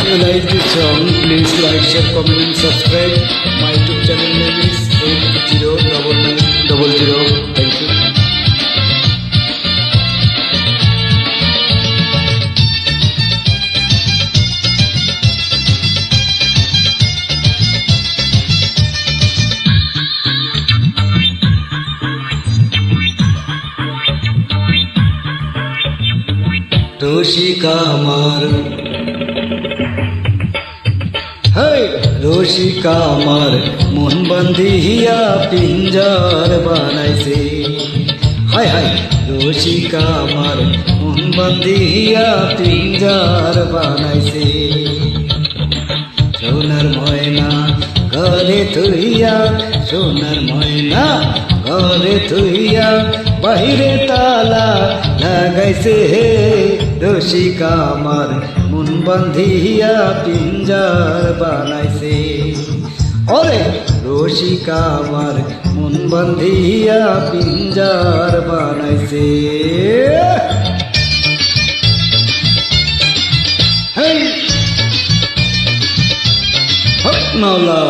you like this song, please like, share, comment and subscribe. My YouTube channel name is 809900. Thank you. Rasika আমার, high Rasika আমার মন বান্ধিয়া পিঞ্জার বানাইছে। হাই হাই রসিকা আমার মন বান্ধিয়া পিঞ্জার বানাইছে। সোনার ময়না ঘরে থইয়া, সোনার ময়না ঘরে থইয়া বাহিরে তালা লাগাইছে। রসিকা আমার মন বান্ধিয়া পিঞ্জার বানাইছে। ওরে রসিকা আমার মন বান্ধিয়া পিঞ্জার বানাইছে। হেই হক মাওলা।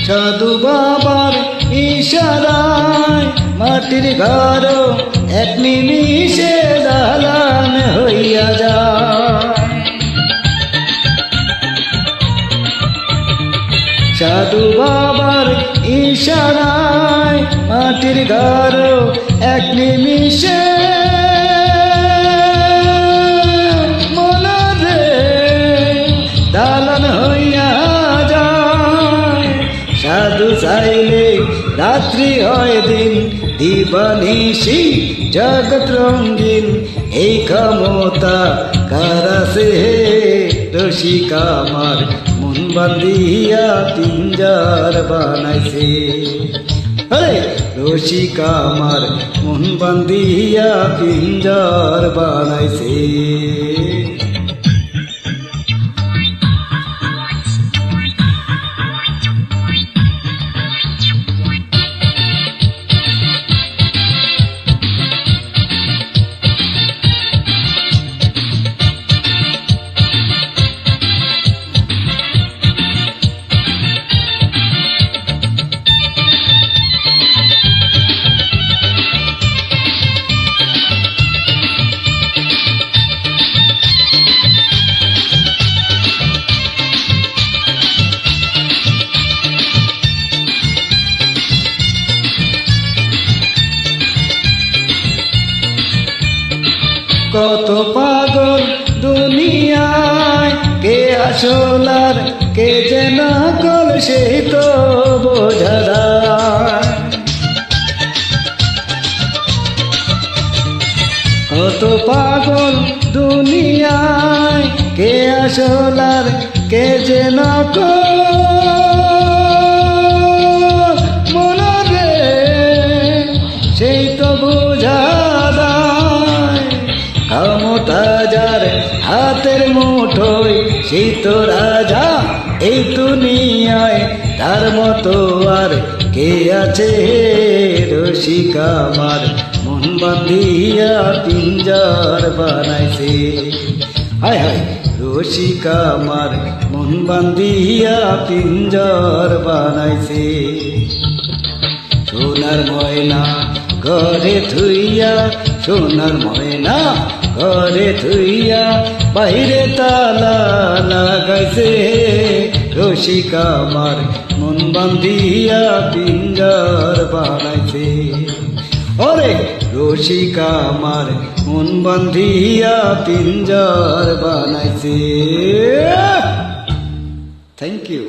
সাধু বাবার ইশারায় মাটির ঘর এক নিমিষে দালান হইয়া যায়। সাধু বাবার ইশারায় মাটির ঘর এক নিমিষে মনরে দালান হইয়া যায়। সাধু চাইলে রাত্রি হয় দিন, দিবানিশি জগৎ রঙ্গিন, এই ক্ষমতা কার আছে? রসিকা আমার মন বান্ধিয়া পিঞ্জার বানাইছে। আরে রসিকা আমার মন বান্ধিয়া পিঞ্জার বানাইছে। কত পাগল দুনিয়ায়, কে আসলার কে যে নকল সেই তো বোঝা যায়। কত পাগল দুনিয়ায়, কে আসলার কে যে নকল, মনরে সেই তো বোঝা যায়। ক্ষমতা যার হাতের মুঠোয় সেই তো রাজা এই দুনিয়ায়, তার মতো আর কে আছে? রসিকা আমার মন বান্ধিয়া পিঞ্জার বানাইছে। হায় হায় রসিকা আমার মন বান্ধিয়া পিঞ্জার বানাইছে। সোনার ময়না ঘরে থুইয়া, সোনার ময়না ঘরে থুইয়া বাহিরে তালা লাগাইছে। রসিকা আমার মন বান্ধিয়া পিঞ্জার বানাইছে। ওরে রসিকা আমার মন বান্ধিয়া পিঞ্জার বানাইছে। Thank you.